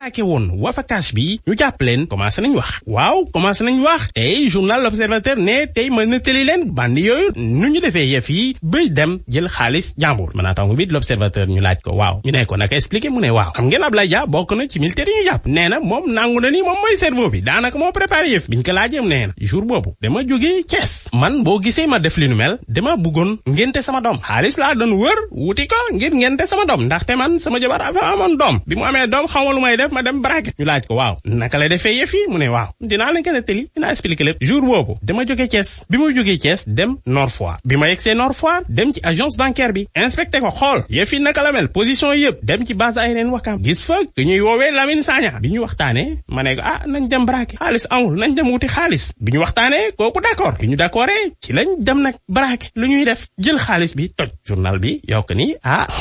attaqué woon wafakaas bi ñu jàpp leen commencé nañ wax tey journal L'Observateur ne tey ma nettali leen bandi yooyu nu ñu defee yëf yi bay dem jël xaalis jàmbur maanaam bi L'Observateur ñu laaj ko waaw ñu ne ko naka expliqué mu ne waaw xam ngeen Ablaye Dia bokk na ci militaire yi ñu jàpp nee na moom nangu na ni moom mooy cerveau bi daanaka moo préparé yëf biñ ko laajee nee na jour boobu dama jógee Thiès man boo gisee ma def li nu mel dama bëggoon ngénte sama doom xaalis laa doon wër wuti ko ngir ngénte sama doom ndaxte man sama jabar amoon doom bi mu amee doom xaw lu may def ma dem braqué ñu laaj ko waaw naka lay defee yëf yi mu ne waaw dinaa leen ko nettali dinaa expliquer lépp jour boobu dama jógee Thiès bi ma jógee Thiès dem Nord Foire bi ma yegsee Nord Foire dem ci agence bancaire bi inspecté ko xool yëf yi naka la mel position yëpp dem ci base aérienne Ouakam gis fa ku ñuy woowee Lamine Sagna bi ñu waxtaanee ma ne ko nañ dem braqué xaalis amul nañ dem wuti xaalis bi ñu waxtaanee kooku d'accord bi ñu d'accordé ci lañ dem nag braqué lu ñuy def jël xaalis bi toj journal bi yokk ni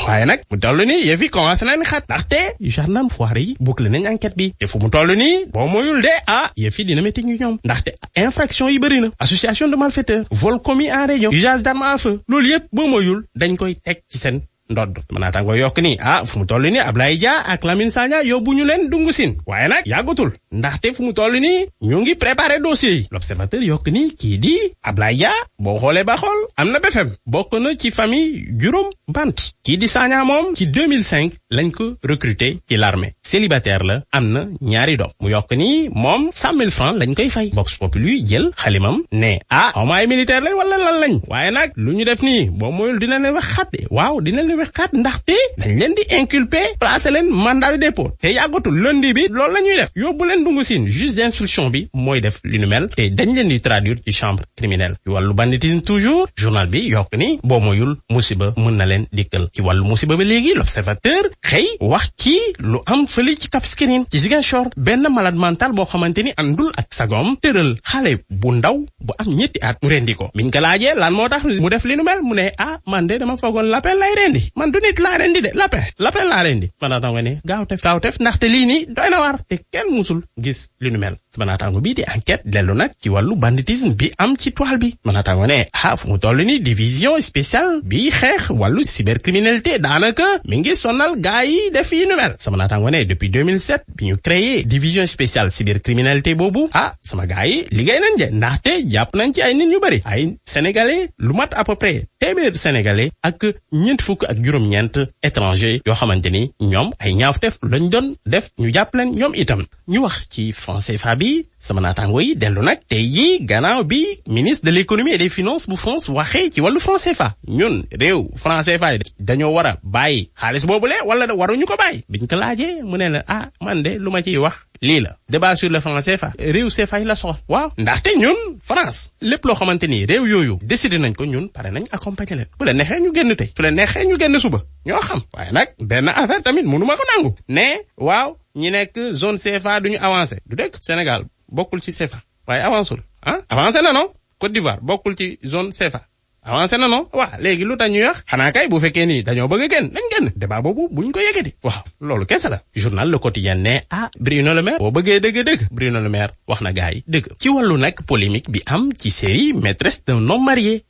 waaye nag mu toll ni yëf yi commencé nañ xat ndaxte gendarme foire yi boucler nañ enquête bi te fu mu toll nii boo moyul de yëf yi dina métti ñu ñoom ndaxte infraction yi bëri na association de malfaiteurs vol commis en réunion usage d'armes à feu loolu yëpp boo moyul dañ koy teg ci seen ndodd manaatangoo yokk ni fu mu toll ni Ablaye Dia ak Lamine Sagna yóbbu ñu leen dungu sin waaye nag yàggatul ndaxte fu mu toll ni ñu ngi préparé dossier yi L'Observateur yokk ni kii di Ablaye Dia boo xoolee ba xool am na BFM bokk na ci famille juróom bant kii di Sagna moom ci 2005 lañ ko recruter ci l'armée célibataire la am na ñaari doom mu yokk ni moom 100 000 francs lañ koy fay Vox Populi jël xalimam ne xawmaay militaire lañ wala lan lañ waaye nag lu ñu def nii boo moyul dina leen wax xat de waaw dina leen wax xat ndaxte dañ leen di inculper placer leen mandat de dépôt te yàggatul lundi bi loolu la ñuy def yóbbu leen dungu siin juge d'instruction bi mooy def li nu mel te dañ leen di traduire ci chambre criminelle ci wàllu banditisme toujours journal bi yokk ni boo moyul musiba mën na leen dikkal ci wàllu musiba ba léegi L'Observateur xëy wax ci lu am fële ci Cap Skirring ci Ziguinchor benn malade mental boo xamante ni àndul ak sagom tëral xale bu ndaw bu am ñetti at mu rendi ko biñ ko laajee lan moo tax mu def li nu mel mu ne man de dama foogoon lapin lay rendi man du nit laa rendi de lapin laa rendi manaataango ne gaawtef ndaxte lii nii doy na war te kenn musul gis li nu mel manaataango bii di enquête dellu nag ci wàllu banditisme bi am ci toile bi manaataango ne fu mu toll ni division spéciale bi xeex wàllu cybercriminalité daanaka mi ngi sonal gaa yi def yi nu mel sama naataango ne depuis 2007 bi ñu créé division spéciale cybercriminalité boobu sama gaa yi liggéey nañ de ndaxte jàpp nañ ci ay nit ñu bëri ay sénégalais lu mat à peu près téeméer sénégalais ak ñeent fukk ak juróom-ñeent étranger yoo xamante ni ñoom ay ñaawteef lañ doon def ñu jàpp leen ñoom itam ñu wax ci franc CFA bi sama naataango yi dellu nag tey jii gannaaw bi ministre de l'économie et des finances bu France waxee ci wàllu franc CFA ñun réew franc CFA dañoo war a bàyyi xaalis boobule wala waruñu ko bàyyi biñ ko laajee mu ne la man de lu ma ciy wax lii la débat sur le franc CFA réew CFA yi la soxla waaw ndaxte ñun France lépp loo xamante ni réew yooyu décidé nañ ko ñun pare nañ accompagner leen bu la neexee ñu génn tey su la neexee ñu génn suba ñoo xam waaye nag benn affaire tamit mënu ma ko nangu ne waaw ñi nekk zone CFA duñu avancé du dëkk Sénégal bokkul ci CFA waaye avanceul avancé na non Côte d'Ivoire bokkul ci zone CFA avancé na non waaw léegi lu tax ñuy wax xanaa kay bu fekkee nii dañoo bëgg a génn dañ génn débat boobu buñ ko yëkkati waaw loolu kese la journal Le Quotidien ne Bruno Le Maire boo bëggee dëgg Bruno Le Maire wax na gaa yi dëgg ci wàllu nag polémique bi am ci série maîtresse d'un homme marié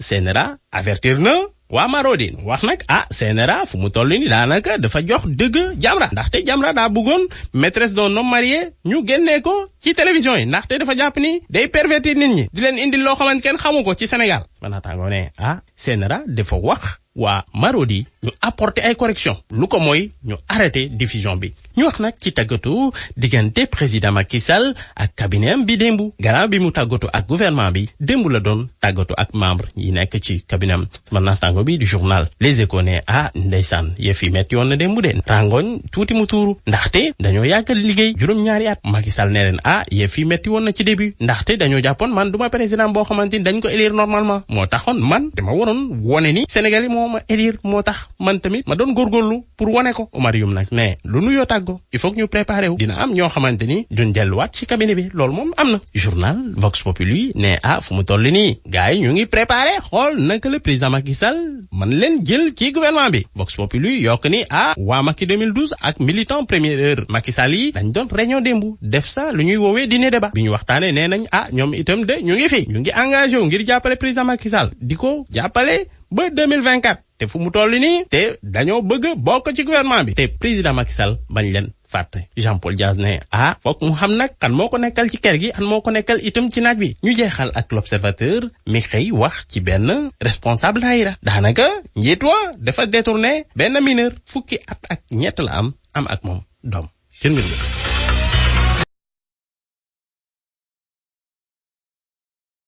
CNRA avertir na waa Marodi wax nag CNRA fu mu toll ni daanaka dafa jox dëgg Jamra ndaxte Jamra daa bëggoon maîtresse d'un homme marié ñu génnee ko ci télévision yi ndaxte dafa jàpp ni day pervertir nit ñi di leen indil loo xamante kenn xamu ko ci Sénégal ma naataangoo ne CNRA dafa wax waa Marodi ñu apporter ay correction lu ko mooy ñu arrêté diffusion bi ñu wax nag ci tàggatu diggante président Macky Sall ak cabinet am bi démbu gannaaw bi mu tàggatu ak gouvernement bi démbu la doon tàggatu ak membre yi nekk ci cabinet am sama naataango bi du journal Les Échos ne ndeysaan yëf yi metti woon na démbu de rangoñ tuuti mu tuuru ndaxte dañoo yàggal liggéey juróom-ñaari at Macky Sall ne leen yëf yi metti woon na ci début ndaxte dañoo jàppoon man duma président boo xamante ni dañ ko élire normalement moo taxoon man dama waroon wone ni Sénégal yi moo ma élire moo tax man tamit ma doon góorgóorlu pour wane ko Omar Youm nag ne lu nuyoo tàggo il faut que ñu préparer wu dina am ñoo xamante ni duñ delluwaat ci cabinet bi loolu moom am na journal Vox Populi ne fu mu toll nii gars yi ñu ngi préparer xool naka le président Macky Sall man leen jël ci gouvernement bi Vox Populi yokk ni waa Macky 2012 ak militant première heure Macky Sall yi dañ doon réunion démbu def sa lu ñuy woowee dîner débat bi ñu waxtaanee nee nañ ñoom itam de ñu ngi fi ñu ngi engagé wu ngir jàppale président Macky Sall di ko jàppale ba 2024 te fu mu toll nii te dañoo bëgg bokk ci gouvernement bi te président Macky Sall bañ leen fàtte Jean-Paul Diaz ne foog mu xam nag kan moo ko nekkal ci kër gi an moo ko nekkal itam ci naaj bi. ñu jeexal ak l'observateur mi xëy wax ci benn responsable daayira daanaka njiit wa dafa détourné benn mineur fukki at ak ñett la am ak moom doom ci mbir mi